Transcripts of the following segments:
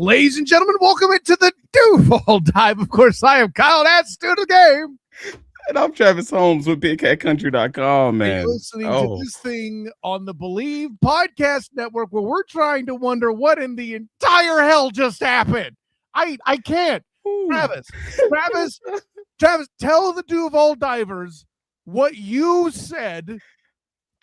Ladies and gentlemen, welcome into the Duval Dive. Of course, I am Kyle. That's to the game. And I'm Travis Holmes with BigCatCountry.com, man. You're listening to this thing on the Believe Podcast Network where we're trying to wonder what in the entire hell just happened. I can't. Travis, tell the Duval Divers what you said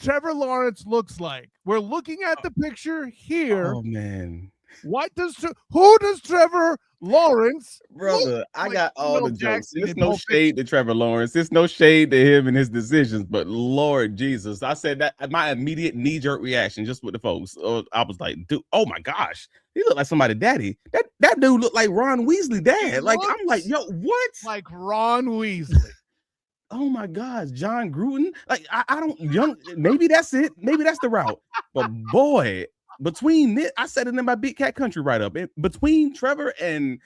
Trevor Lawrence looks like. We're looking at the picture here. Oh, man. Who does Trevor Lawrence? Brother, I got all the jokes. There's no shade to Trevor Lawrence. There's no shade to him and his decisions, but Lord Jesus, I said that my immediate knee-jerk reaction just with the folks. I was like, dude, oh my gosh, he looked like somebody's daddy. That dude looked like Ron Weasley dad. Like, I'm like, yo, what? Like Ron Weasley. Oh my gosh, John Gruden. Like, I don't maybe that's it. Maybe that's the route. But boy, between this, I said it in my Big Cat Country write-up. Between Trevor and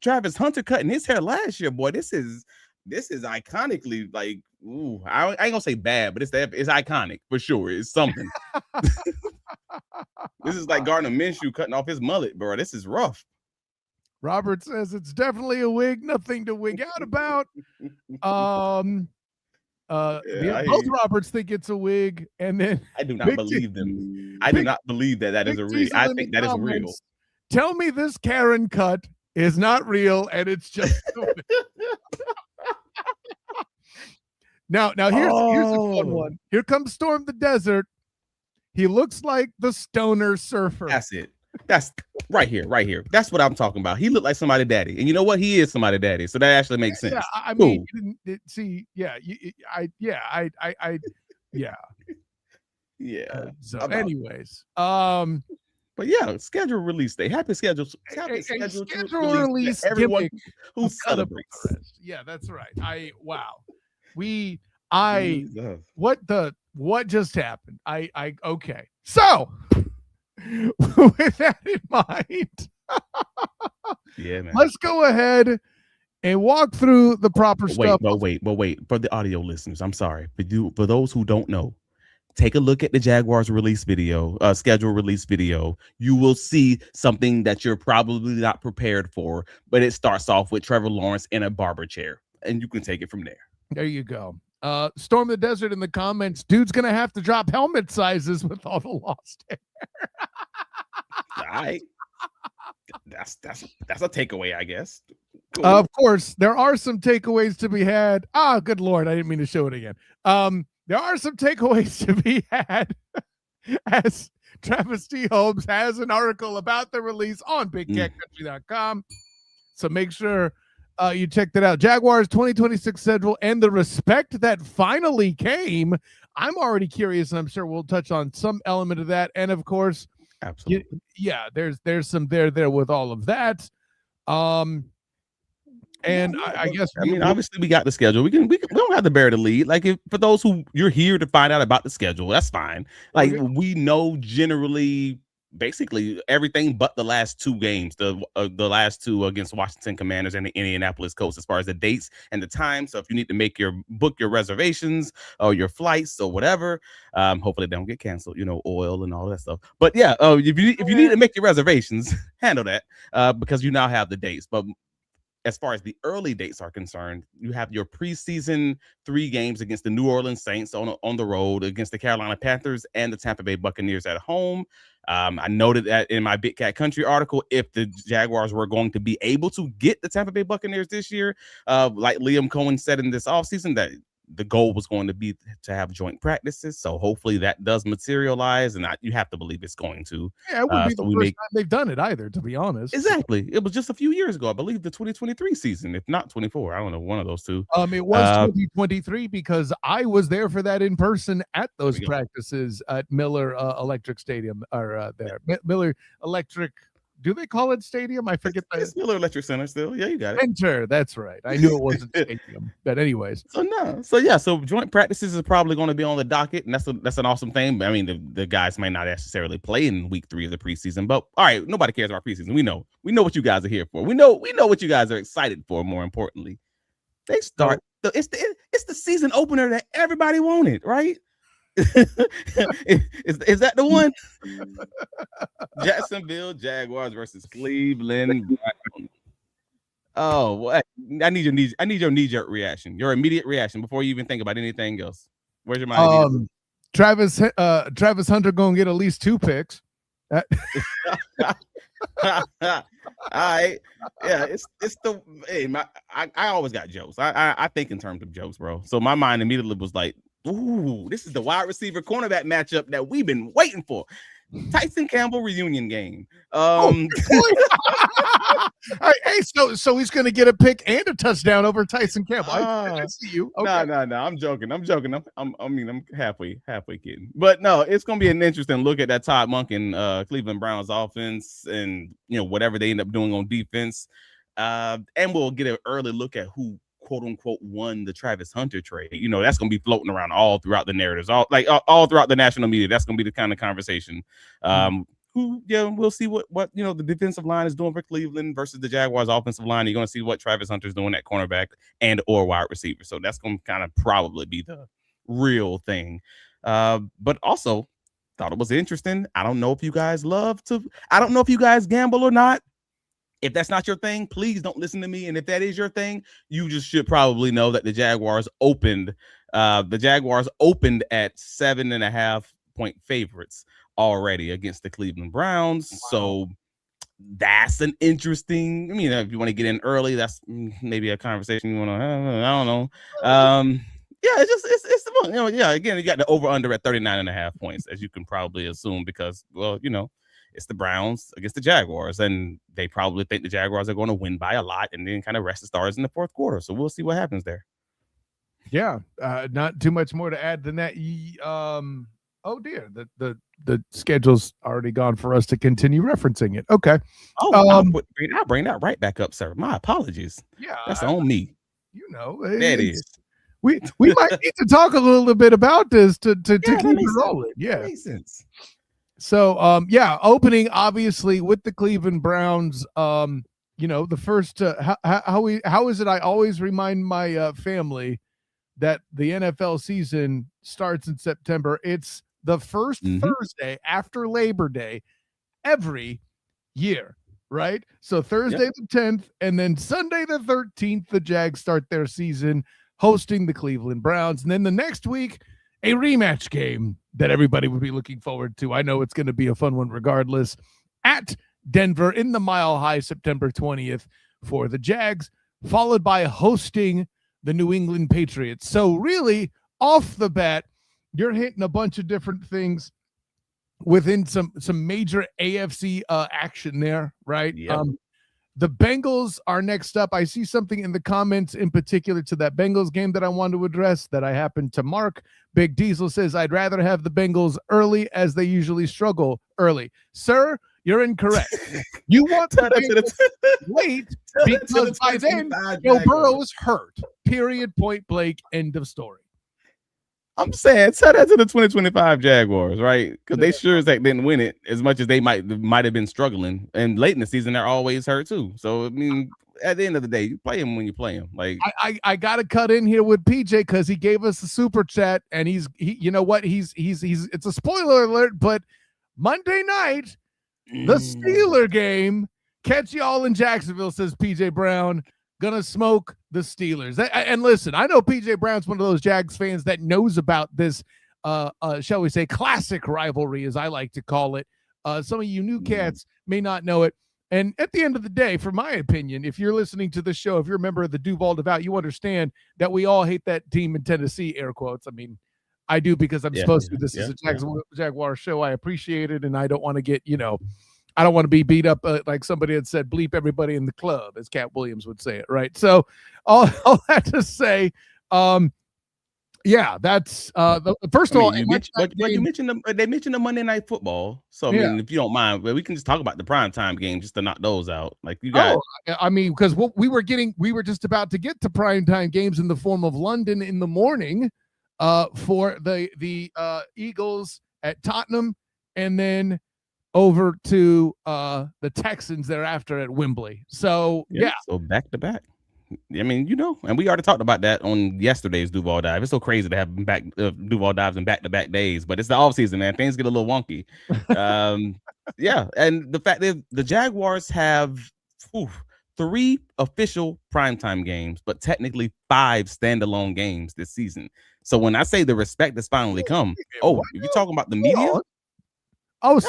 Travis Hunter cutting his hair last year, boy, this is iconically like, ooh, I ain't gonna say bad, but it's iconic for sure. It's something. This is like Gardner Minshew cutting off his mullet, bro. This is rough. Robert says it's definitely a wig, nothing to wig out about. Both Roberts think it's a wig, and then I do not believe them. I do not believe that is a wig. I think that is real. Tell me this Karen cut is not real, and it's just stupid. Now here's a fun one. Here comes Storm the Desert. He looks like the stoner surfer. That's it. That's right here. That's what I'm talking about. He looked like somebody's daddy, and you know what? He is somebody's daddy, so that actually makes sense. Yeah, I mean, So, anyways, but yeah, schedule release day. Happy schedule release. Everyone who celebrates. Yeah, that's right. What just happened? Okay. So. With that in mind, yeah, man. Let's go ahead and walk through the proper stuff. Wait. For the audio listeners, I'm sorry. For those who don't know, take a look at the Jaguars schedule release video. You will see something that you're probably not prepared for, but it starts off with Trevor Lawrence in a barber chair, and you can take it from there. There you go. Storm the Desert in the comments. Dude's gonna have to drop helmet sizes with all the lost hair. All right. That's a takeaway, I guess. Cool. Of course, there are some takeaways to be had. Good Lord, I didn't mean to show it again. There are some takeaways to be had as Travis T. Holmes has an article about the release on BigCatCountry.com. So make sure you check that out. Jaguars 2026 schedule and the respect that finally came. I'm already curious, and I'm sure we'll touch on some element of that. And of course, absolutely, there's some there with all of that. And I guess obviously we got the schedule. We don't have to bear the lead. Like, for those who you're here to find out about the schedule, that's fine. Like, we know generally basically everything but the last two games, the last two against Washington Commanders and the Indianapolis Colts, as far as the dates and the time. So if you need to book your reservations or your flights or whatever, hopefully they don't get canceled, oil and all that stuff. But yeah, if you need to make your reservations, handle that because you now have the dates. But as far as the early dates are concerned, you have your preseason 3 games against the New Orleans Saints on the road, against the Carolina Panthers and the Tampa Bay Buccaneers at home. I noted that in my Big Cat Country article, if the Jaguars were going to be able to get the Tampa Bay Buccaneers this year, like Liam Cohen said in this offseason, that the goal was going to be to have joint practices. So hopefully that does materialize, and you have to believe it's going to. Yeah, it wouldn't be the first time they've done it either, to be honest. Exactly. It was just a few years ago, I believe, the 2023 season, if not 24. I don't know, one of those two. It was 2023 because I was there for that in person at those practices at Miller Electric Stadium, or Miller Electric. Do they call it stadium? I forget. It's Miller Electric Center still. Yeah, you got it. Center, that's right. I knew it wasn't stadium. But anyways. So joint practices is probably going to be on the docket, and that's an awesome thing. I mean, the guys may not necessarily play in week 3 of the preseason, but all right, nobody cares about preseason. We know what you guys are here for. We know what you guys are excited for. More importantly, they start. It's the season opener that everybody wanted, right? is that the one? Jacksonville Jaguars versus Cleveland Browns. Oh, what? I need your knee-jerk reaction, your immediate reaction before you even think about anything else. Where's your mind immediately? Travis Hunter gonna get at least 2 picks. All right, yeah, it's the I always got jokes. I think in terms of jokes, bro. So my mind immediately was like, ooh, this is the wide receiver cornerback matchup that we've been waiting for. Tyson Campbell reunion game. Hey, so he's going to get a pick and a touchdown over Tyson Campbell. I see you. Okay. No. I'm joking. I'm halfway kidding. But no, it's going to be an interesting look at that Todd Monken Cleveland Browns offense, and whatever they end up doing on defense. And we'll get an early look at who, quote unquote, won the Travis Hunter trade. That's going to be floating around all throughout the narratives, all throughout the national media. That's going to be the kind of conversation. We'll see what the defensive line is doing for Cleveland versus the Jaguars offensive line. You're going to see what Travis Hunter's doing at cornerback and or wide receiver. So that's going to kind of probably be the real thing. But also thought it was interesting. I don't know if you guys gamble or not. If that's not your thing, please don't listen to me. And if that is your thing, you just should probably know that the Jaguars opened at 7.5-point favorites already against the Cleveland Browns. Wow. So that's an interesting, if you want to get in early, that's maybe a conversation you want to have. I don't know. It's fun. Again, you got the over under at 39.5 points, as you can probably assume, because, it's the Browns against the Jaguars, and they probably think the Jaguars are going to win by a lot and then kind of rest the stars in the fourth quarter. So we'll see what happens there. Yeah, not too much more to add than that. Oh dear, the schedule's already gone for us to continue referencing it. Okay. I'll bring that right back up, sir. My apologies. Yeah, that's on me. That is. We might need to talk a little bit about this to keep it rolling. Yeah. Makes sense. So, opening obviously with the Cleveland Browns. The first how is it? I always remind my family that the NFL season starts in September. It's the first Thursday after Labor Day every year, right? So Thursday the 10th, and then Sunday the 13th, the Jags start their season hosting the Cleveland Browns, and then the next week, a rematch game that everybody would be looking forward to. I know it's going to be a fun one regardless. At Denver in the Mile High, September 20th for the Jags, followed by hosting the New England Patriots. So really, off the bat, you're hitting a bunch of different things within some major AFC action there, right? Yep. The Bengals are next up. I see something in the comments in particular to that Bengals game that I want to address that I happen to mark. Big Diesel says, I'd rather have the Bengals early as they usually struggle early. Sir, you're incorrect. You want the Bengals late because by then Joe Burrow is hurt. Period, point blank, end of story. I'm saying, tell that to the 2025 Jaguars, right? Because they sure as heck didn't win it as much as they might have been struggling. And late in the season, they're always hurt too. So, at the end of the day, you play him when you play him. Like I got to cut in here with PJ because he gave us a super chat, and he's you know what? He's it's a spoiler alert, but Monday night, the Steeler game, catch y'all in Jacksonville, says PJ Brown. Gonna smoke the Steelers. And listen, I know PJ Brown's one of those Jags fans that knows about this, shall we say, classic rivalry, as I like to call it. Some of you new cats may not know it. And at the end of the day, for my opinion, if you're listening to this show, if you're a member of the Duval Dive, you understand that we all hate that team in Tennessee, air quotes. I mean, I do because I'm supposed to. This is a Jaguar show. I appreciate it, and I don't want to get, I don't want to be beat up like somebody had said, bleep everybody in the club, as Cat Williams would say it, right? So all that to say, that's first of all. You mentioned they mentioned the Monday Night Football. So if you don't mind, we can just talk about the primetime game just to knock those out. Like you got. Because we were just about to get to primetime games in the form of London in the morning, for the Eagles at Tottenham, and then over to the Texans thereafter at Wembley. So so back to back. I mean, and we already talked about that on yesterday's Duval Dive. It's so crazy to have back Duval Dives in back-to-back days, but it's the offseason, man. Things get a little wonky. Yeah, and the fact that the Jaguars have 3 official primetime games, but technically 5 standalone games this season. So when I say the respect has finally come, if you're talking about the media, Sunday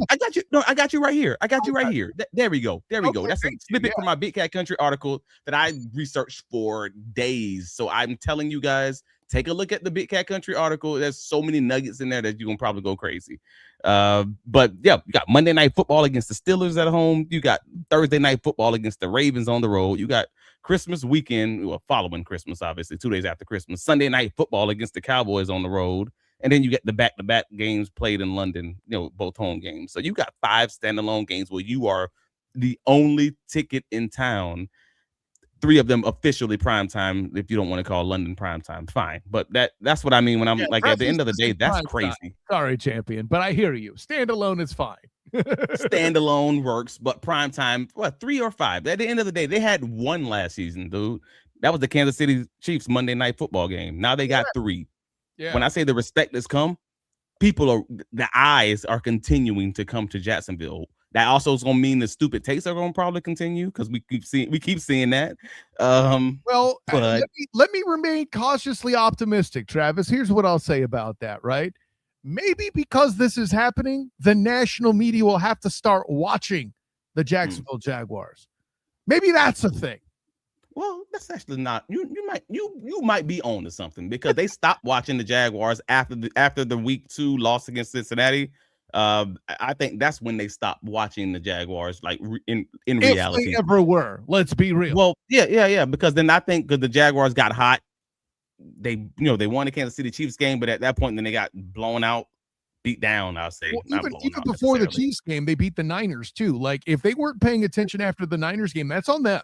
I got you. No, I got you right here. Right here. There we go. That's a snippet from my Big Cat Country article that I researched for days. So I'm telling you guys, take a look at the Big Cat Country article. There's so many nuggets in there that you're gonna probably go crazy. But yeah, you got Monday Night Football against the Steelers at home. You got Thursday Night Football against the Ravens on the road. You got Christmas weekend, following Christmas, obviously 2 days after Christmas. Sunday Night Football against the Cowboys on the road. And then you get the back-to-back games played in London, both home games. So you got 5 standalone games where you are the only ticket in town. 3 of them officially primetime. If you don't want to call London primetime, fine. But that's what I mean when I'm at the end of the day, that's crazy. Time. Sorry, champion, but I hear you. Standalone is fine. Standalone works, but primetime, 3 or 5? At the end of the day, they had 1 last season, dude. That was the Kansas City Chiefs Monday Night Football game. Now they got 3. Yeah. When I say the respect has come, the eyes are continuing to come to Jacksonville. That also is going to mean the stupid takes are going to probably continue because we keep seeing that. Let me remain cautiously optimistic, Travis. Here's what I'll say about that, right? Maybe because this is happening, the national media will have to start watching the Jacksonville Jaguars. Maybe that's a thing. Well, that's actually not. You might be on to something because they stopped watching the Jaguars after the week 2 loss against Cincinnati. I think that's when they stopped watching the Jaguars, like in reality. If they ever were, let's be real. Well, yeah. Because then I think the Jaguars got hot. They won the Kansas City Chiefs game, but at that point, then they got blown out, beat down. I'll say. Well, even before the Chiefs game, they beat the Niners too. Like if they weren't paying attention after the Niners game, that's on them.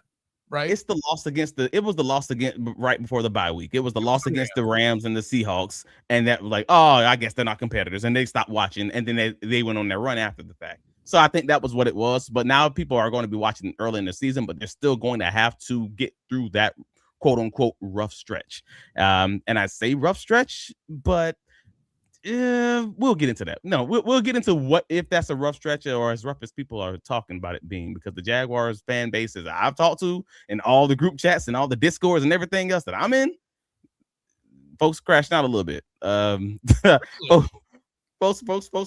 Right. It was the loss against right before the bye week. It was the loss against the Rams and the Seahawks. And that was like, I guess they're not competitors. And they stopped watching. And then they went on their run after the fact. So I think that was what it was. But now people are going to be watching early in the season, but they're still going to have to get through that quote unquote rough stretch. And I say rough stretch, but we'll get into that. No, we'll get into what if that's a rough stretch or as rough as people are talking about it being, because the Jaguars fan bases I've talked to and all the group chats and all the Discords and everything else that I'm in, folks crashed out a little bit. Folks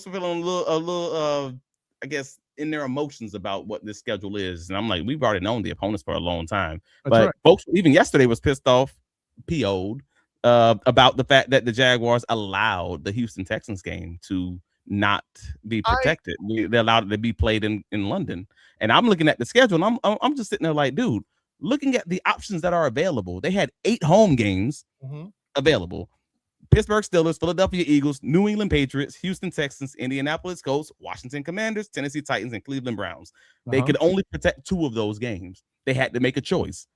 feeling a little I guess in their emotions about what this schedule is. And I'm like, we've already known the opponents for a long time. But folks even yesterday was pissed off, PO'd. About the fact that the Jaguars allowed the Houston Texans game to not be protected. They allowed it to be played in London. And I'm looking at the schedule and I'm just sitting there like, dude, looking at the options that are available. They had 8 home games available. Pittsburgh Steelers, Philadelphia Eagles, New England Patriots, Houston Texans, Indianapolis Colts, Washington Commanders, Tennessee Titans, and Cleveland Browns. They could only protect 2 of those games. They had to make a choice.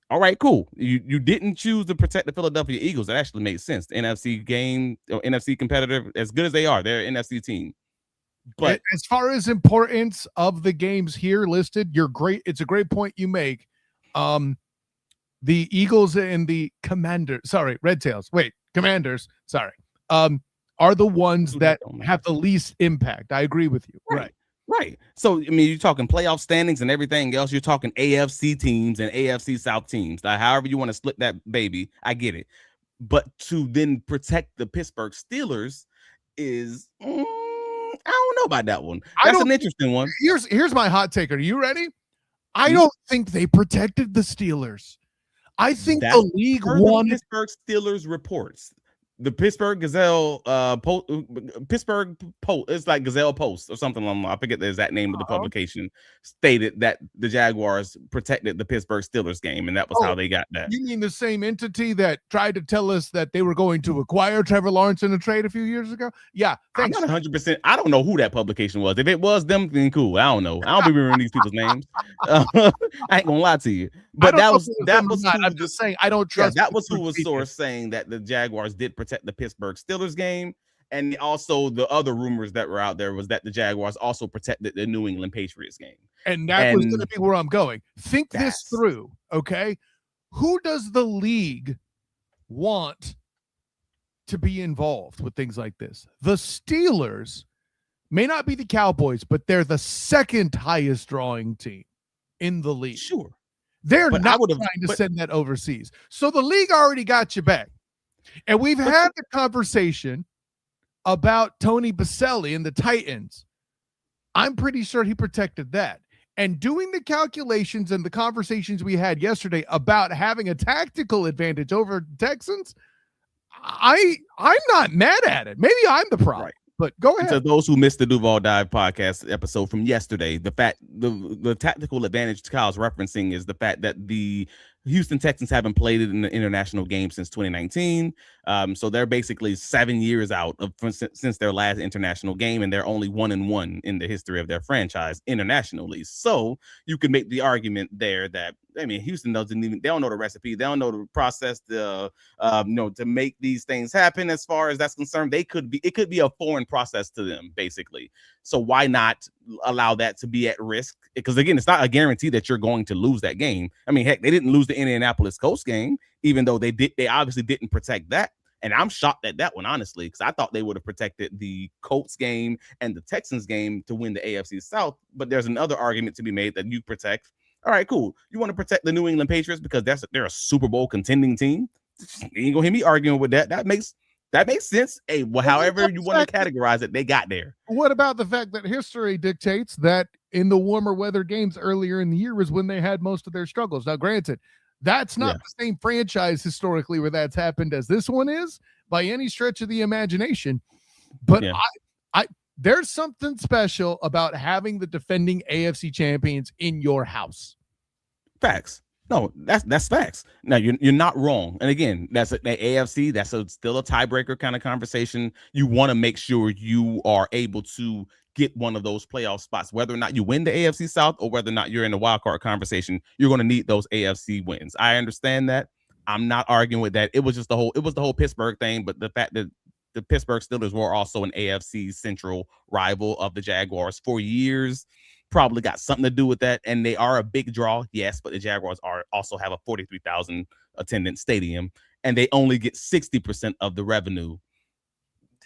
All right, cool. You didn't choose to protect the Philadelphia Eagles. That actually makes sense. The NFC game, or NFC competitor, as good as they are, they're an NFC team. But as far as importance of the games here listed, you're great. It's a great point you make. The Eagles and the Commanders, are the ones that have the least impact. I agree with you. Right. So, I mean, you're talking playoff standings and everything else. You're talking AFC teams and AFC South teams. However you want to split that baby, I get it. But to then protect the Pittsburgh Steelers is, I don't know about that one. That's an interesting one. Here's my hot take. Are you ready? I don't think they protected the Steelers. I think the league won. Pittsburgh Steelers reports. The Pittsburgh Gazelle Pittsburgh Post, it's like Gazelle Post or something. I forget the exact name of the publication, stated that the Jaguars protected the Pittsburgh Steelers game, and that was how they got that. You mean the same entity that tried to tell us that they were going to acquire Trevor Lawrence in a trade a few years ago? Yeah. Thanks. I'm not 100%. I don't know who that publication was. If it was them, then cool. I don't know. I don't be remembering these people's names. I ain't gonna lie to you. But that was I'm just saying I don't trust. Yeah, that was who was source saying that the Jaguars did protect the Pittsburgh Steelers game, and also the other rumors that were out there was that the Jaguars also protected the New England Patriots game. And that was going to be where I'm going. Think this through, okay? Who does the league want to be involved with things like this? The Steelers may not be the Cowboys, but they're the second highest drawing team in the league. Sure. They're not trying to send that overseas. So the league already got you back. And we've had the conversation about Tony Baselli and the Titans. I'm pretty sure he protected that. And doing the calculations and the conversations we had yesterday about having a tactical advantage over Texans, I'm not mad at it. Maybe I'm the problem. Right. But go ahead. To those who missed the Duval Dive podcast episode from yesterday, the tactical advantage Kyle's referencing is the fact that the Houston Texans haven't played it in the international game since 2019. So they're basically 7 years out since their last international game, and they're only 1-1 in the history of their franchise internationally. So you can make the argument there that, I mean, Houston they don't know the recipe. They don't know the process to make these things happen. As far as that's concerned, it could be a foreign process to them, basically. So why not allow that to be at risk? Because again, it's not a guarantee that you're going to lose that game. I mean, heck, they didn't lose the Indianapolis Colts game, even though they obviously didn't protect that. And I'm shocked at that one, honestly, because I thought they would have protected the Colts game and the Texans game to win the AFC South. But there's another argument to be made that you protect. All right, cool. You want to protect the New England Patriots because they're a Super Bowl contending team. You ain't gonna hear me arguing with that. That makes sense. Hey, well, however you want to categorize it, they got there. What about the fact that history dictates that in the warmer weather games earlier in the year was when they had most of their struggles? Now, granted, that's not the same franchise historically where that's happened as this one is by any stretch of the imagination. But there's something special about having the defending AFC champions in your house. Facts. No, that's facts. Now you're not wrong. And again, that's the AFC. That's still a tiebreaker kind of conversation. You want to make sure you are able to get one of those playoff spots, whether or not you win the AFC South or whether or not you're in the wild card conversation. You're going to need those AFC wins. I understand that. I'm not arguing with that. It was the whole Pittsburgh thing, but the fact that the Pittsburgh Steelers were also an AFC Central rival of the Jaguars for years probably got something to do with that. And they are a big draw, yes, but the Jaguars also have a 43,000 attendance stadium, and they only get 60% of the revenue.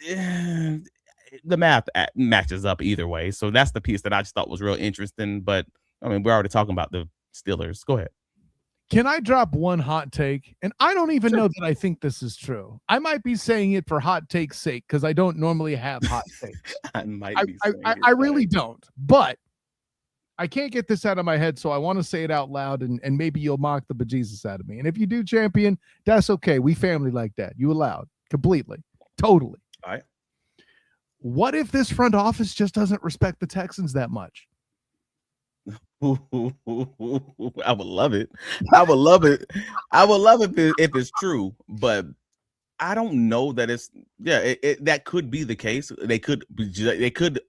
The math matches up either way. So that's the piece that I just thought was real interesting. But I mean, we're already talking about the Steelers. Go ahead. Can I drop one hot take? And I don't even know that I think this is true. I might be saying it for hot take's sake because I don't normally have hot takes. I really don't. But I can't get this out of my head, so I want to say it out loud, and maybe you'll mock the bejesus out of me. And if you do, champion, that's okay. We family like that. You allowed. Completely. Totally. All right. What if this front office just doesn't respect the Texans that much? I would love it. I would love it. I would love it if it's true, but I don't know that that could be the case. They could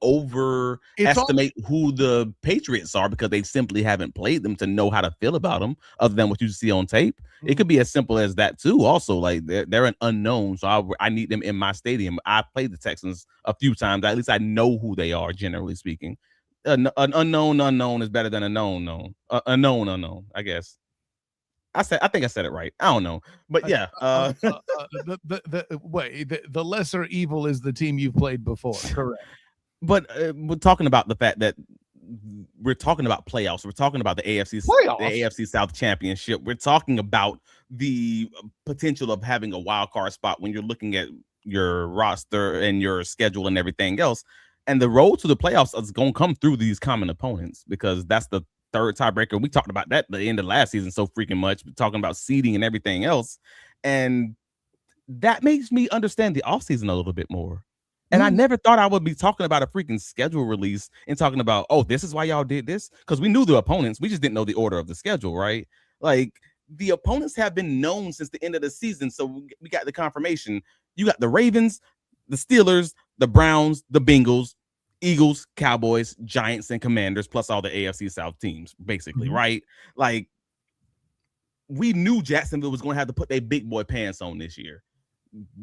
overestimate who the Patriots are because they simply haven't played them to know how to feel about them other than what you see on tape. Mm-hmm. It could be as simple as that too. Also, like they're an unknown, so I need them in my stadium. I played the Texans a few times. At least I know who they are, generally speaking. An unknown is better than a known. A known unknown, I guess. I think I said it right. I don't know, but yeah. The lesser evil is the team you've played before. Correct. But we're talking about the fact that we're talking about playoffs. We're talking about the AFC South Championship. We're talking about the potential of having a wild card spot when you're looking at your roster and your schedule and everything else. And the road to the playoffs is going to come through these common opponents because that's the third tiebreaker. We talked about that at the end of last season so freaking much, talking about seeding and everything else. And that makes me understand the offseason a little bit more. And I never thought I would be talking about a freaking schedule release and talking about, oh, this is why y'all did this. Because we knew the opponents. We just didn't know the order of the schedule, right? Like the opponents have been known since the end of the season. So we got the confirmation. You got the Ravens, the Steelers, the Browns, the Bengals, Eagles, Cowboys, Giants, and Commanders, plus all the AFC South teams, basically, right? Like, we knew Jacksonville was going to have to put their big boy pants on this year.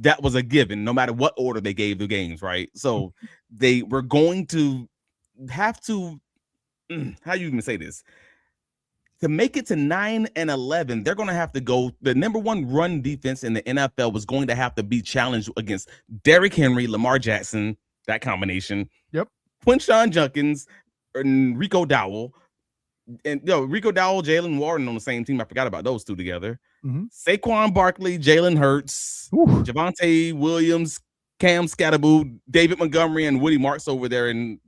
That was a given, no matter what order they gave the games, right? So they were going to have to how you even say this? To make it to 9-11, they're going to have to go. The number one run defense in the NFL was going to have to be challenged against Derrick Henry, Lamar Jackson, that combination. Yep. Quinshon Judkins, and Rico Dowell. And Rico Dowell, Jalen Warren on the same team. I forgot about those two together. Mm-hmm. Saquon Barkley, Jalen Hurts, Javonte Williams, Cam Scatterboo, David Montgomery, and Woody Marks over there in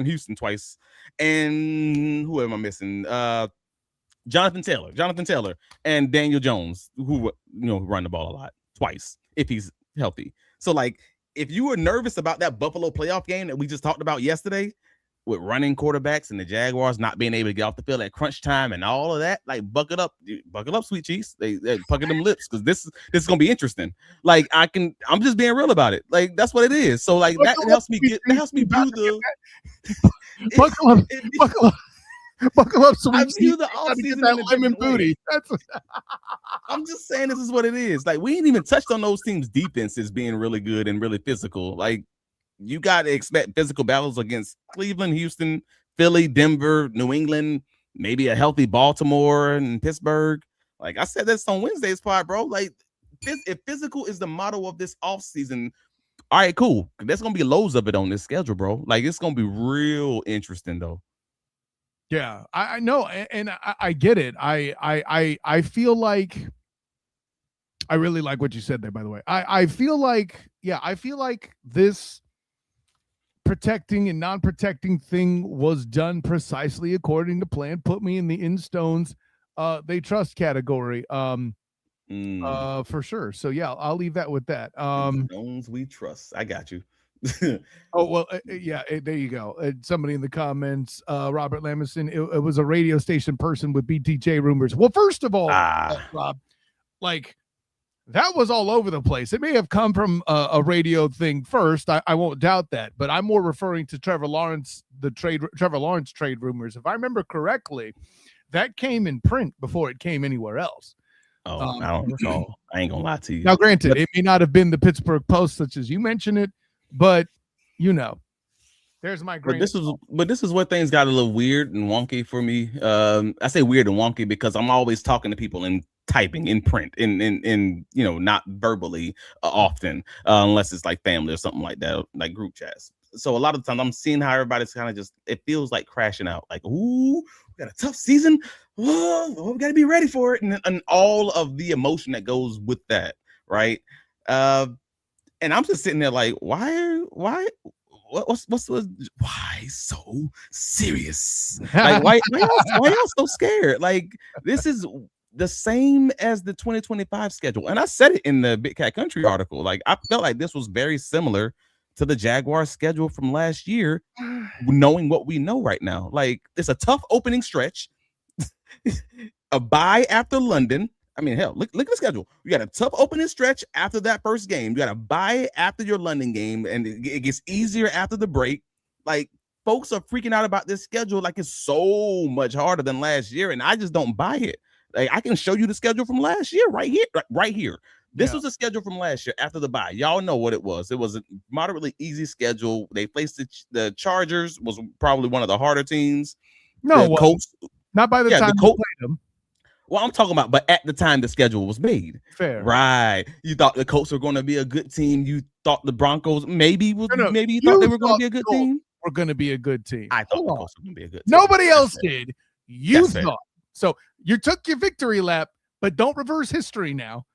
Houston twice. And who am I missing? Jonathan Taylor, and Daniel Jones, who run the ball a lot twice if he's healthy. So like, if you were nervous about that Buffalo playoff game that we just talked about yesterday, with running quarterbacks and the Jaguars not being able to get off the field at crunch time and all of that, like buckle up, sweet cheese. They pucker them lips, because this is gonna be interesting. Like I'm just being real about it. Like that's what it is. So like that helps me view the buckle up. Buckle up, sweet cheese. The offseason that lemon booty. I'm just saying this is what it is. Like we ain't even touched on those teams' defenses being really good and really physical. Like you got to expect physical battles against Cleveland, Houston, Philly, Denver, New England, maybe a healthy Baltimore and Pittsburgh. Like I said this on Wednesday's pod, bro. Like if physical is the motto of this offseason, all right, cool. There's gonna be loads of it on this schedule, bro. Like it's gonna be real interesting though. Yeah, I know, and I get it. I feel like I really like what you said there, by the way. I feel like this protecting and non-protecting thing was done precisely according to plan. Put me in the in-stones they trust category. For sure. So yeah, I'll leave that with that. Stones we trust. I got you. Oh well, yeah. There you go. Somebody in the comments, Robert Lamison. It was a radio station person with BTJ rumors. Well, first of all, Rob, like that was all over the place. It may have come from a radio thing first. I won't doubt that, but I'm more referring to Trevor Lawrence trade rumors. If I remember correctly, that came in print before it came anywhere else. Oh, I don't recall. I ain't gonna lie to you. Now, granted, it may not have been the Pittsburgh Post, such as you mentioned it. But there's my grain. But this is where things got a little weird and wonky for me. I say weird and wonky because I'm always talking to people and typing in print, in not verbally often, unless it's like family or something like that, like group chats. So a lot of times I'm seeing how everybody's kind of it feels like crashing out. Like, ooh, we got a tough season. Oh, we got to be ready for it, and all of the emotion that goes with that, right? And I'm just sitting there like, why so serious? Like, why y'all so scared? Like, this is the same as the 2025 schedule. And I said it in the Big Cat Country article. Like, I felt like this was very similar to the Jaguars schedule from last year, knowing what we know right now. Like, it's a tough opening stretch, a bye after London. I mean, hell, look at the schedule. You got a tough opening stretch after that first game. You got a bye after your London game, and it gets easier after the break. Like, folks are freaking out about this schedule like it's so much harder than last year, and I just don't buy it. Like, I can show you the schedule from last year right here. This was a schedule from last year after the bye. Y'all know what it was. It was a moderately easy schedule. They faced the Chargers, was probably one of the harder teams. No, the Colts, not by the time the Colts played them. Well, I'm talking about, but at the time the schedule was made. Fair. Right. You thought the Colts were going to be a good team. You thought the Broncos maybe you thought they were going to be a good team. We're going to be a good team. I thought the Colts were going to be a good team. Nobody else did. You thought. So you took your victory lap, but don't reverse history now.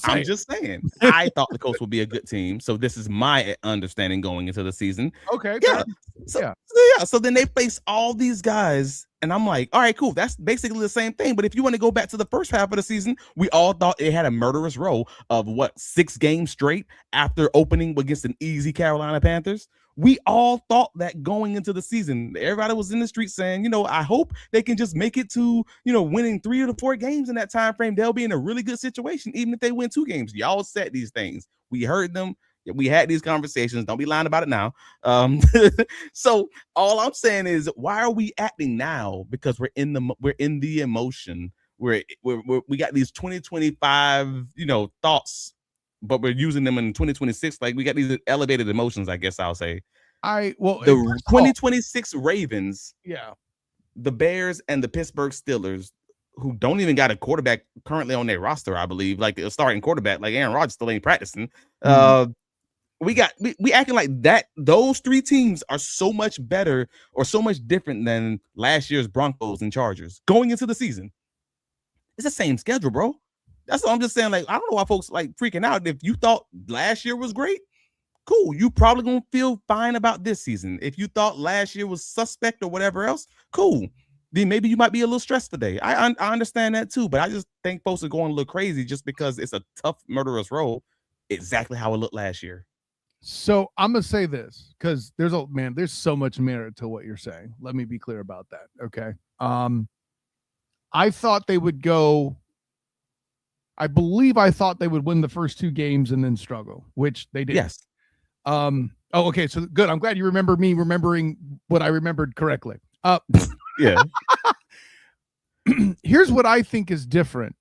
I'm just saying. I thought the Colts would be a good team. So this is my understanding going into the season. Okay. Yeah. So then they face all these guys. And I'm like, all right, cool. That's basically the same thing. But if you want to go back to the first half of the season, we all thought it had a murderous row of 6 games straight after opening against an easy Carolina Panthers. We all thought that going into the season. Everybody was in the street saying, I hope they can just make it to, winning 3 or 4 games in that time frame. They'll be in a really good situation, even if they win 2 games. Y'all said these things. We heard them. We had these conversations. Don't be lying about it now. So all I'm saying is, why are we acting now? Because we're in the emotion. We got these 2025, thoughts, but we're using them in 2026. Like, we got these elevated emotions, I guess I'll say. The 2026 Ravens. Yeah. the Bears and the Pittsburgh Steelers, who don't even got a quarterback currently on their roster, I believe, like a starting quarterback, like Aaron Rodgers still ain't practicing. We acting like that. Those three teams are so much better or so much different than last year's Broncos and Chargers going into the season. It's the same schedule, bro. That's what I'm just saying. Like, I don't know why folks like freaking out. If you thought last year was great, cool. You probably gonna feel fine about this season. If you thought last year was suspect or whatever else, cool. Then maybe you might be a little stressed today. I understand that too, but I just think folks are going a little crazy just because it's a tough, murderous role. Exactly how it looked last year. So I'm gonna say this because there's so much merit to what you're saying. Let me be clear about that. Okay. I thought they would go. I believe I thought they would win the first two games and then struggle, which they did. Yes. Okay. So good. I'm glad you remember me remembering what I remembered correctly. Yeah. Here's what I think is different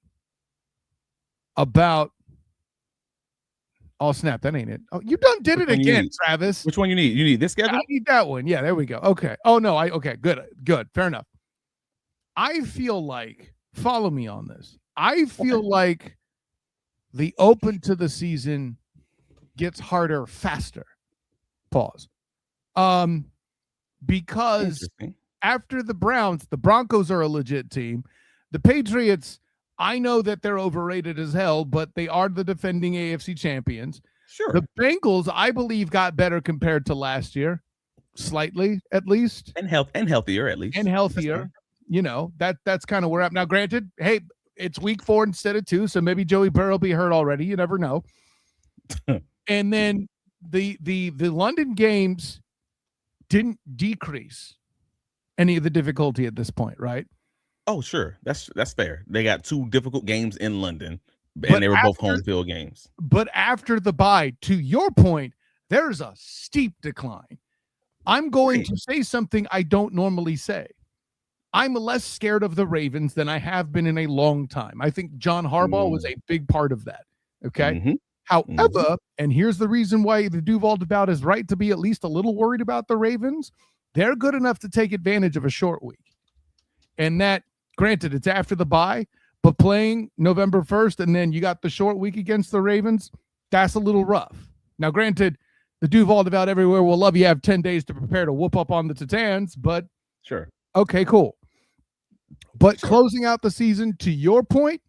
about. Oh, snap. That ain't it. Oh, you did it again, Travis. Which one you need? You need this schedule? I need that one. Yeah, there we go. Okay. Oh, no. Okay. Good. Fair enough. I feel like, follow me on this. I feel like the open to the season gets harder faster. Pause. Because after the Browns, the Broncos are a legit team. The Patriots, I know that they're overrated as hell, but they are the defending AFC champions. Sure. The Bengals, I believe, got better compared to last year, slightly at least, and healthier at least, and healthier. You know, that's kind of where I'm now. Granted, hey, it's week 4 instead of 2, so maybe Joey Burrow will be hurt already. You never know. And then the London games didn't decrease any of the difficulty at this point, right? Oh, sure. That's fair. They got 2 difficult games in London, and they were both home field games. But after the bye, to your point, there's a steep decline. I'm going to say something I don't normally say. I'm less scared of the Ravens than I have been in a long time. I think John Harbaugh was a big part of that. Okay. However, and here's the reason why the Duval Dive is right to be at least a little worried about the Ravens. They're good enough to take advantage of a short week. And that, granted, it's after the bye, but playing November 1st and then you got the short week against the Ravens, that's a little rough. Now, granted, the Duval Dive everywhere will love you have 10 days to prepare to whoop up on the Titans, but sure. Okay, cool. But closing out the season, to your point,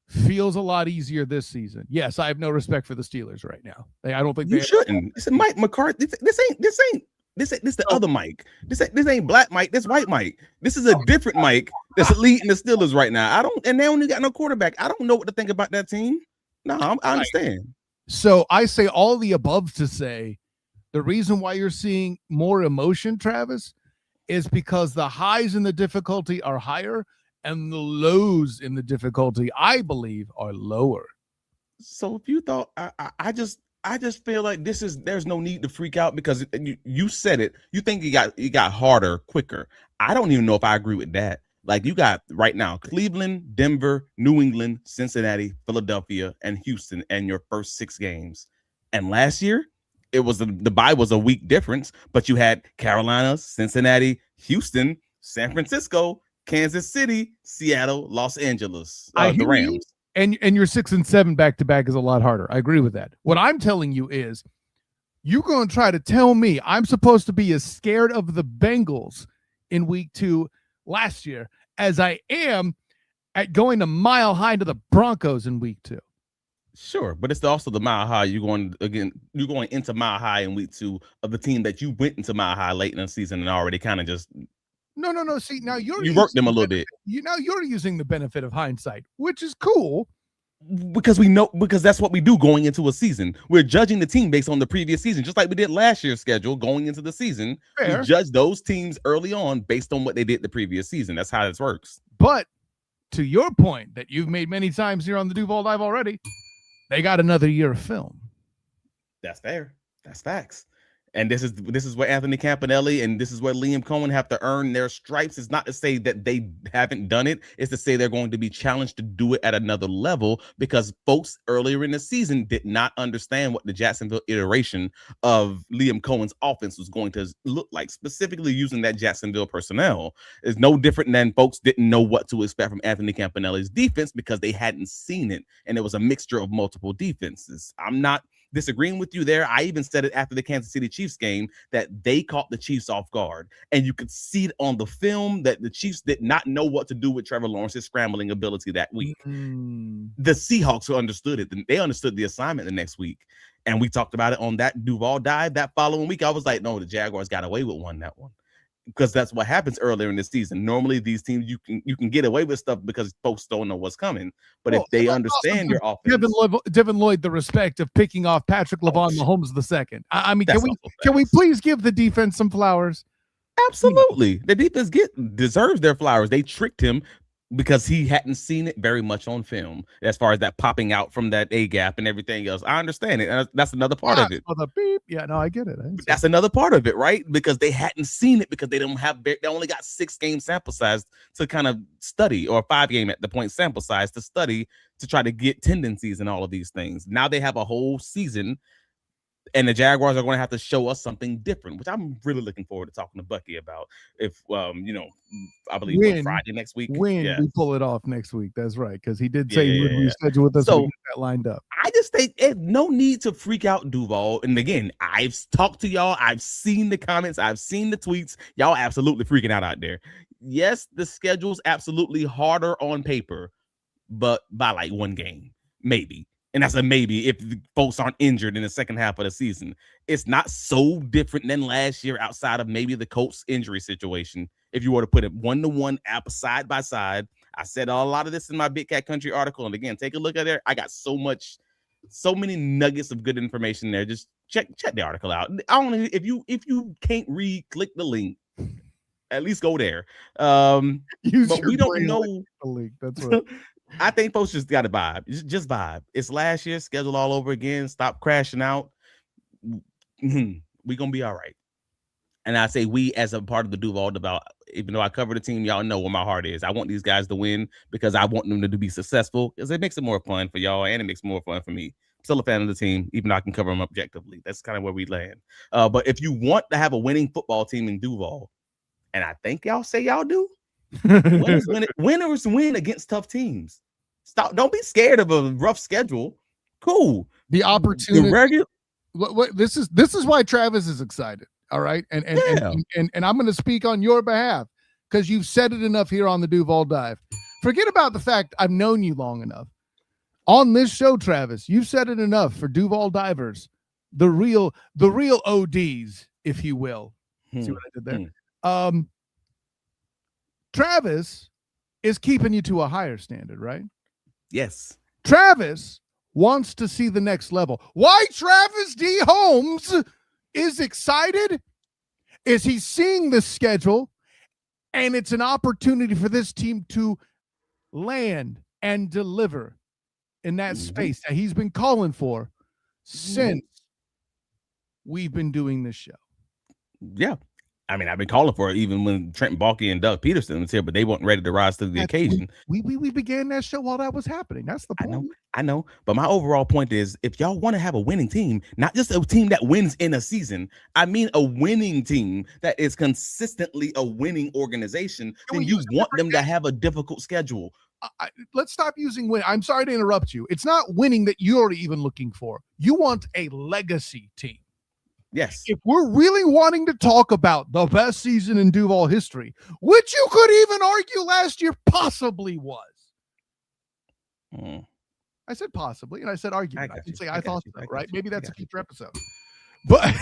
feels a lot easier this season. Yes, I have no respect for the Steelers right now. I don't think you shouldn't. This is Mike McCarthy. This the other Mike. This ain't black Mike. This white Mike. This is a different Mike that's leading the Steelers right now. And they only got no quarterback. I don't know what to think about that team. No, I understand. So I say all the above to say the reason why you're seeing more emotion, Travis, is because the highs in the difficulty are higher and the lows in the difficulty, I believe, are lower. So if you thought, I just feel like there's no need to freak out because you said it. You think it got harder quicker. I don't even know if I agree with that. Like you got right now, Cleveland, Denver, New England, Cincinnati, Philadelphia, and Houston, and your first 6 games. And last year, it was the bye was a week difference, but you had Carolina, Cincinnati, Houston, San Francisco, Kansas City, Seattle, Los Angeles, the Rams. And your 6 and 7 back-to-back is a lot harder. I agree with that. What I'm telling you is you're going to try to tell me I'm supposed to be as scared of the Bengals in week 2 last year as I am at going to Mile High to the Broncos in week 2. Sure, but it's also the Mile High. You're going into Mile High in week 2 of the team that you went into Mile High late in the season and already kind of just No. See, now you worked them a little bit. You're using the benefit of hindsight, which is cool. Because that's what we do going into a season. We're judging the team based on the previous season, just like we did last year's schedule going into the season. Fair. We judge those teams early on based on what they did the previous season. That's how this works. But to your point that you've made many times here on the Duval Dive already, they got another year of film. That's fair. That's facts. And this is where Anthony Campanelli and this is where Liam Cohen have to earn their stripes. It's not to say that they haven't done it. It's to say they're going to be challenged to do it at another level because folks earlier in the season did not understand what the Jacksonville iteration of Liam Cohen's offense was going to look like, specifically using that Jacksonville personnel. It's no different than folks didn't know what to expect from Anthony Campanelli's defense because they hadn't seen it. And it was a mixture of multiple defenses. I'm not disagreeing with you there. I even said it after the Kansas City Chiefs game that they caught the Chiefs off guard, and you could see it on the film that the Chiefs did not know what to do with Trevor Lawrence's scrambling ability that week. The Seahawks understood it. They understood the assignment the next week, and we talked about it on that Duval dive that following week. I was like, no, the Jaguars got away with that one. Because that's what happens earlier in the season. Normally, these teams you can get away with stuff because folks don't know what's coming. But if they understand your offense, Devin Lloyd the respect of picking off Patrick Lavon Mahomes II. I mean, can we please give the defense some flowers? Absolutely, the defense deserves their flowers. They tricked him because he hadn't seen it very much on film as far as that popping out from that A gap and everything else. I understand it. And that's another part of it. The beep. Yeah, no, I get it. That's another part of it, right? Because they hadn't seen it because they only got 6-game sample size to kind of study, or 5-game at the point sample size to study to try to get tendencies and all of these things. Now they have a whole season. And the Jaguars are going to have to show us something different, which I'm really looking forward to talking to Bucky about. If I believe Friday next week. We pull it off next week. That's right, because he did say he would reschedule with us. So that lined up. I just think no need to freak out, Duval. And again, I've talked to y'all. I've seen the comments. I've seen the tweets. Y'all absolutely freaking out there. Yes, the schedule's absolutely harder on paper, but by like 1 game, maybe. And that's a maybe if the folks aren't injured in the second half of the season. It's not so different than last year outside of maybe the Colts injury situation. If you were to put it 1-to-1 side by side, I said a lot of this in my Big Cat Country article. And again, take a look at it. I got so many nuggets of good information there. Just check the article out. I don't know if you can't read, click the link. At least go there. But we don't know the link. That's right. I think folks just got to vibe. Just vibe. It's last year's schedule all over again. Stop crashing out. We're going to be all right. And I say we as a part of the Duval Dive, even though I cover the team, y'all know where my heart is. I want these guys to win because I want them to be successful because it makes it more fun for y'all and it makes it more fun for me. I'm still a fan of the team, even though I can cover them objectively. That's kind of where we land. But if you want to have a winning football team in Duval, and I think y'all say y'all do, winners win against tough teams. Don't be scared of a rough schedule. Cool. The opportunity. This is why Travis is excited. All right. And I'm going to speak on your behalf because you've said it enough here on the Duval Dive. Forget about the fact I've known you long enough. On this show, Travis, you've said it enough for Duval Divers, the real ODs, if you will. See what I did there? Travis is keeping you to a higher standard, right? Yes. Travis wants to see the next level. Why Travis D. Holmes is excited is he's seeing the schedule, and it's an opportunity for this team to land and deliver in that space that he's been calling for since we've been doing this show. Yeah. I mean, I've been calling for it even when Trent Baalke and Doug Peterson was here, but they weren't ready to rise to the occasion. We began that show while that was happening. That's the point. I know. But my overall point is, if y'all want to have a winning team, not just a team that wins in a season, I mean a winning team that is consistently a winning organization, then you want them to have a difficult schedule. Let's stop using win. I'm sorry to interrupt you. It's not winning that you're even looking for. You want a legacy team. Yes. If we're really wanting to talk about the best season in Duval history, which you could even argue last year possibly was. I said possibly, and I said argument. I didn't say I thought so, right? Maybe that's a future episode. But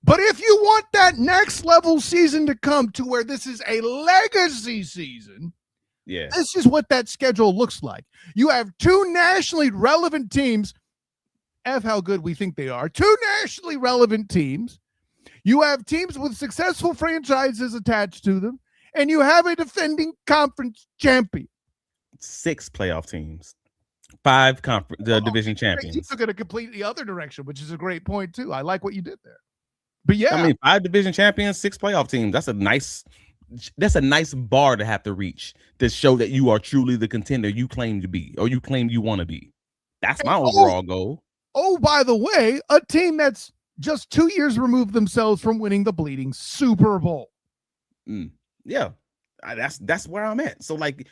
but if you want that next level season to come to where this is a legacy season, this is what that schedule looks like. You have 2 nationally relevant teams. F how good we think they are. 2 nationally relevant teams. You have teams with successful franchises attached to them, and you have a defending conference champion. 6 playoff teams. 5 division He champions. took it a completely other direction, which is a great point too. I like what you did there. But yeah, I mean, 5 division champions, 6 playoff teams. That's a nice bar to have to reach to show that you are truly the contender you claim to be, or you claim you want to be. That's my overall goal. Oh, by the way, a team that's just 2 years removed themselves from winning the bleeding Super Bowl. Yeah, that's where I'm at. So like,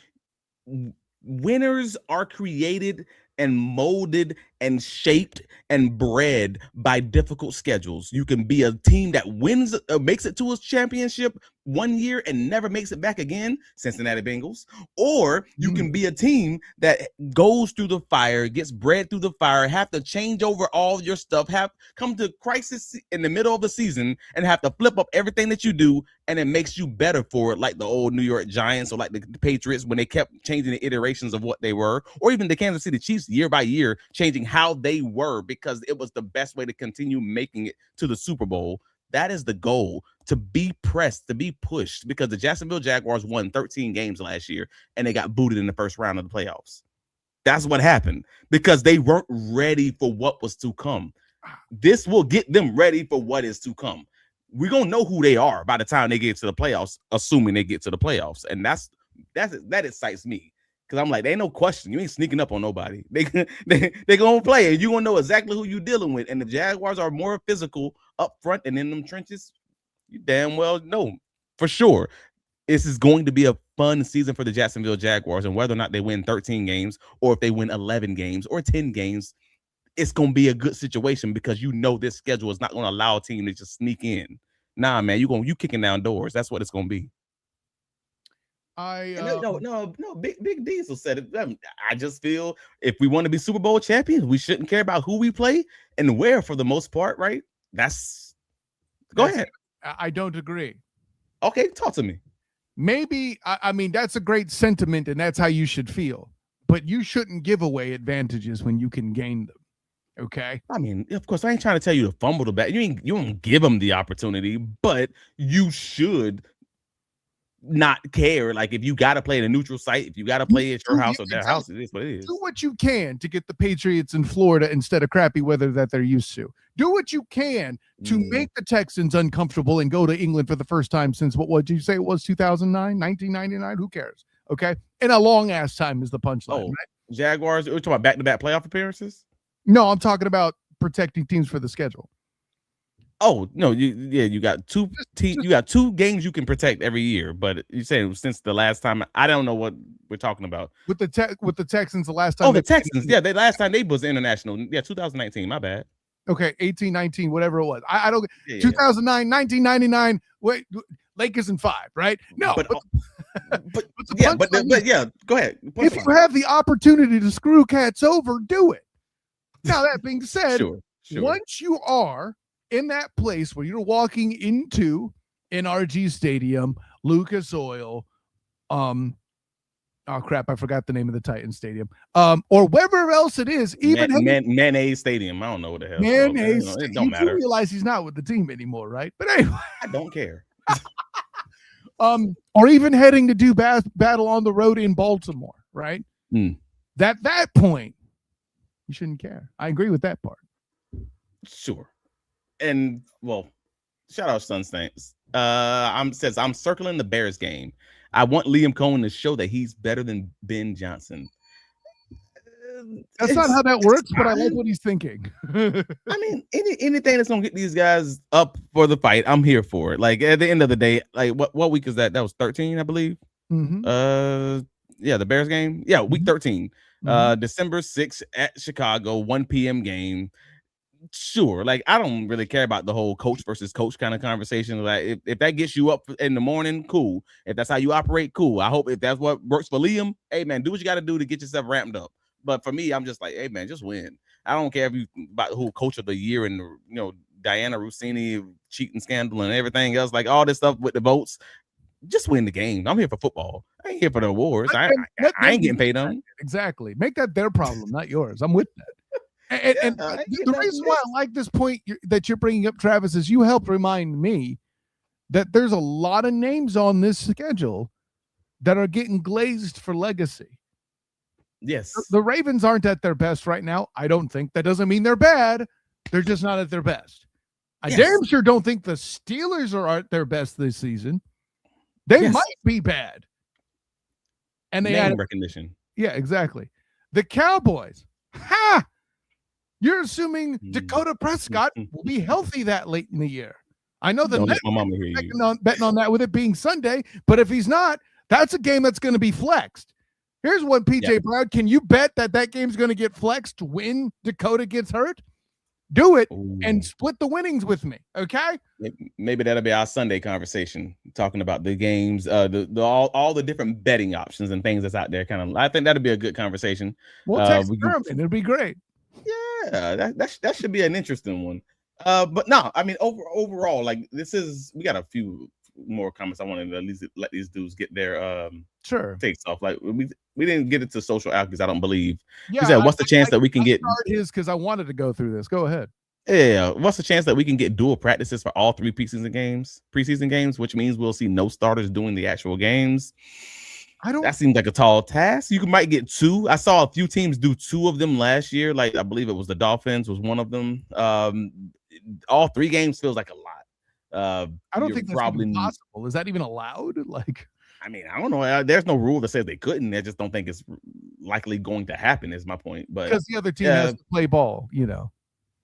winners are created and molded and shaped and bred by difficult schedules. You can be a team that wins, makes it to a championship 1 year and never makes it back again, Cincinnati Bengals. Or you can be a team that goes through the fire, gets bred through the fire, have to change over all your stuff, have come to crisis in the middle of the season and have to flip up everything that you do, and it makes you better for it, like the old New York Giants or like the Patriots when they kept changing the iterations of what they were, or even the Kansas City Chiefs year by year changing how they were because it was the best way to continue making it to the Super Bowl. That is the goal, to be pressed, to be pushed, because the Jacksonville Jaguars won 13 games last year and they got booted in the first round of the playoffs. That's what happened because they weren't ready for what was to come. This will get them ready for what is to come. We're going to know who they are by the time they get to the playoffs, assuming they get to the playoffs. And that excites me. Because I'm like, there ain't no question. You ain't sneaking up on nobody. They going to play, and you going to know exactly who you're dealing with. And the Jaguars are more physical up front and in them trenches. You damn well know for sure. This is going to be a fun season for the Jacksonville Jaguars. And whether or not they win 13 games or if they win 11 games or 10 games, it's going to be a good situation because you know this schedule is not going to allow a team to just sneak in. Nah, man, you kicking down doors. That's what it's going to be. No, Big Diesel said it. I just feel if we want to be Super Bowl champions, we shouldn't care about who we play and where for the most part, right? Go ahead. I don't agree. Okay, talk to me. Maybe, I mean, that's a great sentiment and that's how you should feel, but you shouldn't give away advantages when you can gain them. Okay. I mean, of course, I ain't trying to tell you to fumble the bat. You don't give them the opportunity, but you should not care. Like if you got to play at a neutral site, if you got to play at your house or their house, it is what it is. Do what you can to get the Patriots in Florida instead of crappy weather that they're used to. Do what you can to make the Texans uncomfortable and go to England for the first time since what did you say it was 2009, 1999? Who cares? Okay. And a long ass time is the punchline, right? Jaguars, we're talking about back-to-back playoff appearances? No, I'm talking about protecting teams for the schedule. Oh no, you got you got 2 games you can protect every year, but you say since the last time, I don't know what we're talking about with the Texans. The last time, oh, the Texans, the last time they was international, 2019. My bad. Okay, 18, 19, whatever it was. I don't. 2009, 1999. Wait, Lakers in 5, right? No, but yeah. Go ahead. If you have the opportunity to screw cats over, do it. Now that being said, sure. Once you are in that place where you're walking into NRG Stadium, Lucas Oil, oh crap, I forgot the name of the Titan Stadium, or wherever else it is, even Mayonnaise Stadium. I don't know what the hell. Mayonnaise. It don't matter. You realize he's not with the team anymore, right? But anyway, I don't care. Or even heading to do battle on the road in Baltimore, right? That point, you shouldn't care. I agree with that part. Sure. And well, shout out Sun Saints. I'm circling the Bears game. I want Liam Cohen to show that he's better than Ben Johnson. That's not how that works, but I like what he's thinking. I mean, anything that's gonna get these guys up for the fight, I'm here for it. Like at the end of the day, like what week is that? That was 13, I believe. The Bears game. Yeah, week 13. December 6th at Chicago, 1 p.m. game. Sure, like I don't really care about the whole coach versus coach kind of conversation. Like if that gets you up in the morning, cool. If that's how you operate, cool. I hope if that's what works for Liam, hey man, do what you got to do to get yourself ramped up. But for me, I'm just like, hey man, just win. I don't care if you about who coach of the year and Diana Rossini cheating scandal and everything else, like all this stuff with the votes. Just win the game. I'm here for football. I ain't here for the awards. I ain't getting paid on. Exactly. Make that their problem, not yours. I'm with that. And the reason why I like this point that you're bringing up, Travis, is you helped remind me that there's a lot of names on this schedule that are getting glazed for legacy. Yes. The Ravens aren't at their best right now. I don't think. That doesn't mean they're bad. They're just not at their best. I damn sure don't think the Steelers are at their best this season. They might be bad. And they had recognition. Yeah, exactly. The Cowboys. You're assuming Dakota Prescott will be healthy that late in the year. I know the Nets betting on that with it being Sunday, but if he's not, that's a game that's going to be flexed. Here's what, PJ Brown, can you bet that game's going to get flexed when Dakota gets hurt? Do it and split the winnings with me, okay? Maybe that'll be our Sunday conversation, talking about the games, all the different betting options and things that's out there. I think that'll be a good conversation. We'll text it'll be great. Yeah, that should be an interesting one. But no, I mean overall, like we got a few more comments. I wanted to at least let these dudes get their takes off. Like we didn't get into social alchemy, I don't believe. Yeah, he said, what's the chance that we can get his because I wanted to go through this. Go ahead. Yeah, what's the chance that we can get dual practices for all 3 preseason games, which means we'll see no starters doing the actual games? That seems like a tall task. You might get 2. I saw a few teams do 2 of them last year. Like I believe it was the Dolphins was one of them. All 3 games feels like a lot. I don't think that's probably possible. Is that even allowed? Like, I mean, I don't know. There's no rule that says they couldn't. I just don't think it's likely going to happen. Is my point. But because the other team has to play ball, you know.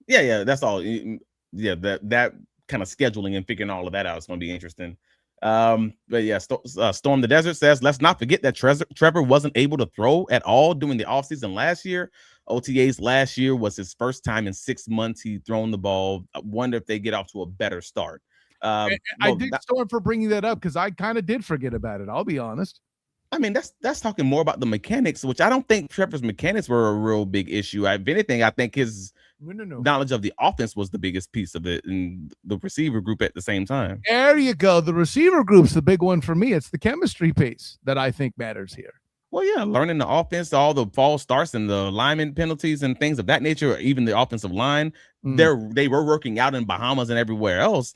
Yeah, that's all. Yeah, that kind of scheduling and figuring all of that out is going to be interesting. But yeah, Storm the Desert says, let's not forget that Trevor wasn't able to throw at all during the offseason last year. OTAs last year was his first time in 6 months he'd thrown the ball. I wonder if they get off to a better start. I dig Storm for bringing that up because I kind of did forget about it. I'll be honest. I mean, that's talking more about the mechanics, which I don't think Trevor's mechanics were a real big issue. If anything, I think his knowledge of the offense was the biggest piece of it, and the receiver group at the same time. There you go. The receiver group's the big one for me. It's the chemistry piece that I think matters here. Well, yeah, learning the offense, all the false starts and the lineman penalties and things of that nature, or even the offensive line, they were working out in Bahamas and everywhere else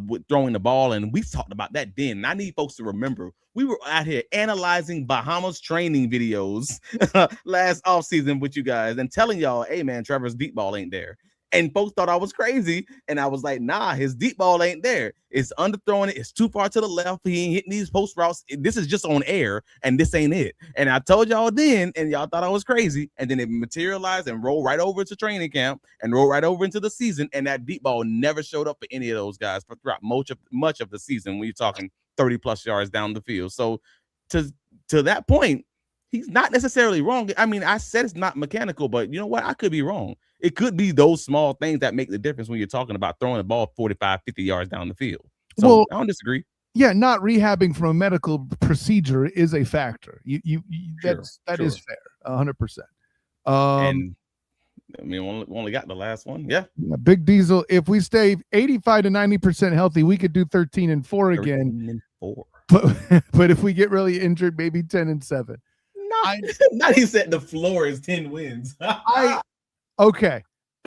with throwing the ball. And we've talked about that then. And I need folks to remember, we were out here analyzing Bahamas training videos last offseason with you guys and telling y'all, hey, man, Trevor's deep ball ain't there. And folks thought I was crazy. And I was like, nah, his deep ball ain't there. It's underthrowing it. It's too far to the left. He ain't hitting these post routes. This is just on air, and this ain't it. And I told y'all then, and y'all thought I was crazy. And then it materialized and rolled right over to training camp and rolled right over into the season. And that deep ball never showed up for any of those guys throughout much of the season when you're talking 30-plus yards down the field. So to that point, he's not necessarily wrong. I mean, I said it's not mechanical, but you know what? I could be wrong. It could be those small things that make the difference when you're talking about throwing the ball 45, 50 yards down the field. So well, I don't disagree. Yeah, not rehabbing from a medical procedure is a factor. That is fair, 100%. And I mean, only got the last one. Yeah. Big Diesel. If we stay 85 to 90% healthy, we could do 13-4 again. 13-4. But if we get really injured, maybe 10-7. Not he said the floor is 10 wins. Okay.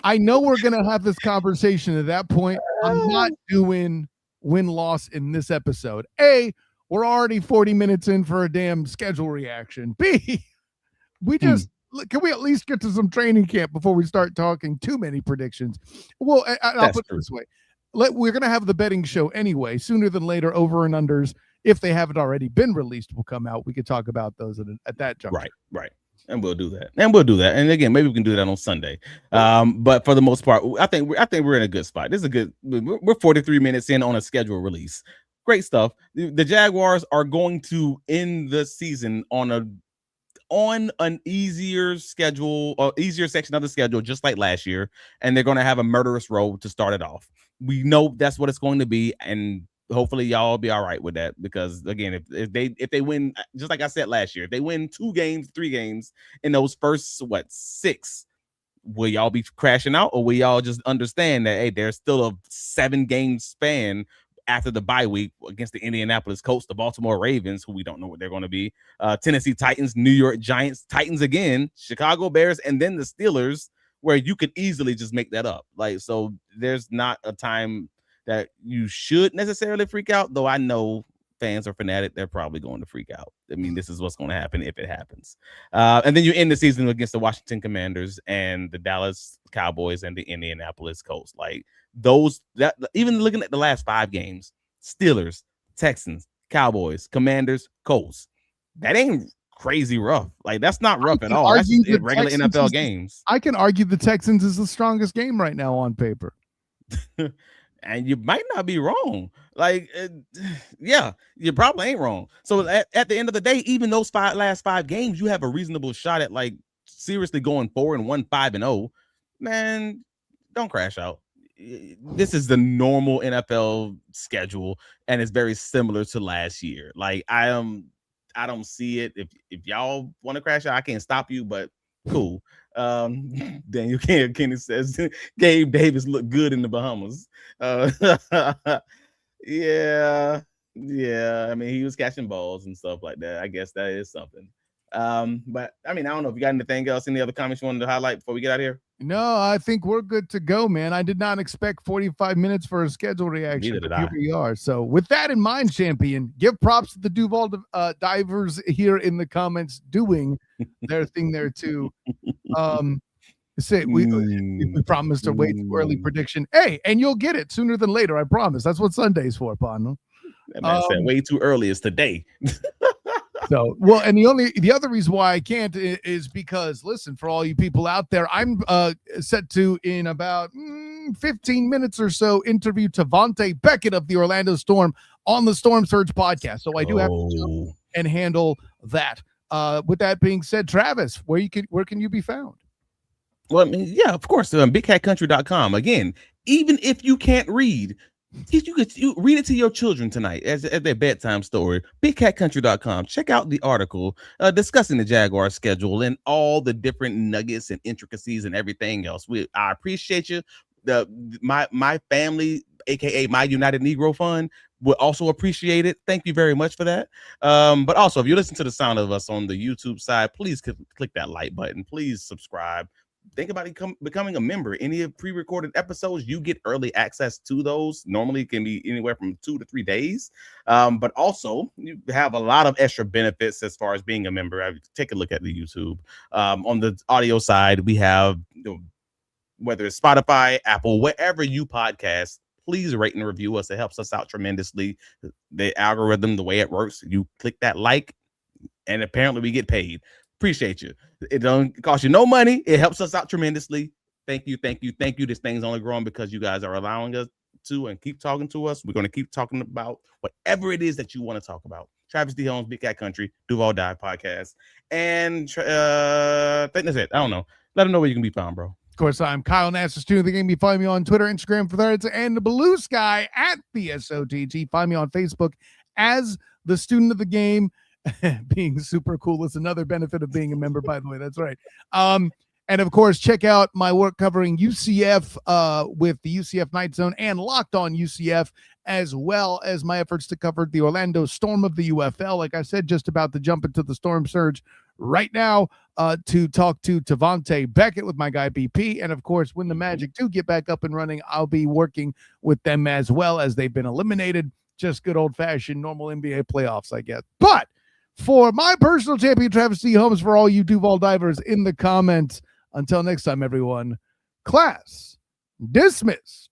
I know we're going to have this conversation at that point. I'm not doing win-loss in this episode. A, we're already 40 minutes in for a damn schedule reaction. B, can we at least get to some training camp before we start talking too many predictions? Well, I'll put it this way. We're going to have the betting show anyway, sooner than later, over and unders. If they haven't already been released, will come out. We could talk about those at that juncture. Right. And we'll do that. And again, maybe we can do that on Sunday. But for the most part, I think we're in a good spot. This is a good. We're 43 minutes in on a schedule release. Great stuff. The Jaguars are going to end the season on an easier schedule or easier section of the schedule, just like last year. And they're going to have a murderous road to start it off. We know that's what it's going to be, and hopefully y'all be all right with that, because again, if they win, just like I said last year, if they win 3 games in those first 6, will y'all be crashing out, or will y'all just understand that, hey, there's still a 7-game span after the bye week against the Indianapolis Colts, the Baltimore Ravens, who we don't know what they're going to be, Tennessee Titans, New York Giants, Titans again, Chicago Bears, and then the Steelers, where you could easily just make that up. Like, so there's not a time that you should necessarily freak out, though I know fans are fanatic, they're probably going to freak out. I mean, this is what's going to happen if it happens. And then you end the season against the Washington Commanders and the Dallas Cowboys and the Indianapolis Colts. Like that, even looking at the last 5 games, Steelers, Texans, Cowboys, Commanders, Colts, that ain't crazy rough. Like, that's not rough at all. That's just regular NFL games. I can argue the Texans is the strongest game right now on paper. And you might not be wrong. Like, yeah, you probably ain't wrong. So at the end of the day, even those last 5 games, you have a reasonable shot at like seriously going 4-1, 5-0. Man, don't crash out. This is the normal NFL schedule, and it's very similar to last year. Like, I don't see it. If y'all want to crash out, I can't stop you, but cool. Daniel Kenny says Gabe Davis looked good in the Bahamas. Yeah. I mean, he was catching balls and stuff like that. I guess that is something. But I mean, I don't know if you got anything else, any other comments you wanted to highlight before we get out of here? No, I think we're good to go, man. I did not expect 45 minutes for a schedule reaction. Neither did Here we are. So with that in mind, champion, give props to the Duval divers here in the comments doing their thing there too. We promised a way too early prediction. Hey, and you'll get it sooner than later. I promise. That's what Sunday's for, partner. That man said way too early is today. So, well, and the other reason why I can't is because, listen, for all you people out there, I'm set to, in about 15 minutes or so, interview Tavante Beckett of the Orlando Storm on the Storm Surge podcast. So I do have to jump and handle that. With that being said, Travis, where can you be found? Well, I mean, yeah, of course, bigcatcountry.com. Again, even if you can't read, you read it to your children tonight as their bedtime story. Bigcatcountry.com. Check out the article discussing the Jaguars schedule and all the different nuggets and intricacies and everything else. I appreciate you. My family, aka my United Negro Fund, would also appreciate it. Thank you very much for that. But also, if you listen to the sound of us on the YouTube side, please click that like button. Please subscribe. Think about becoming a member. Any of pre-recorded episodes, you get early access to those. Normally it can be anywhere from 2 to 3 days. But also you have a lot of extra benefits as far as being a member. Take a look at the YouTube. On the audio side, we have, whether it's Spotify, Apple, wherever you podcast, please rate and review us. It helps us out tremendously. The algorithm, the way it works, you click that like, and apparently we get paid. Appreciate you. It don't cost you no money. It helps us out tremendously. Thank you. This thing's only growing because you guys are allowing us to and keep talking to us. We're going to keep talking about whatever it is that you want to talk about. Travis D. Holmes, Big Cat Country, Duval Dive podcast. And I think that's it. I don't know. Let them know where you can be found, bro. Of course, I'm Kyle Nassar, student of the game. You find me on Twitter, Instagram, Threads, and the Blue Sky at the SOTG. Find me on Facebook as the student of the game. Being super cool is another benefit of being a member, by the way. That's right. And of course, check out my work covering UCF with the UCF Night Zone and Locked On UCF, as well as my efforts to cover the Orlando Storm of the UFL. Like I said, just about to jump into the Storm Surge right now to talk to Tavante Beckett with my guy BP. And of course, when the Magic do get back up and running, I'll be working with them as well, as they've been eliminated. Just good old-fashioned normal NBA playoffs, I guess. But for my personal champion, Travis D. Holmes, for all you Duval divers in the comments, until next time, everyone, class dismissed.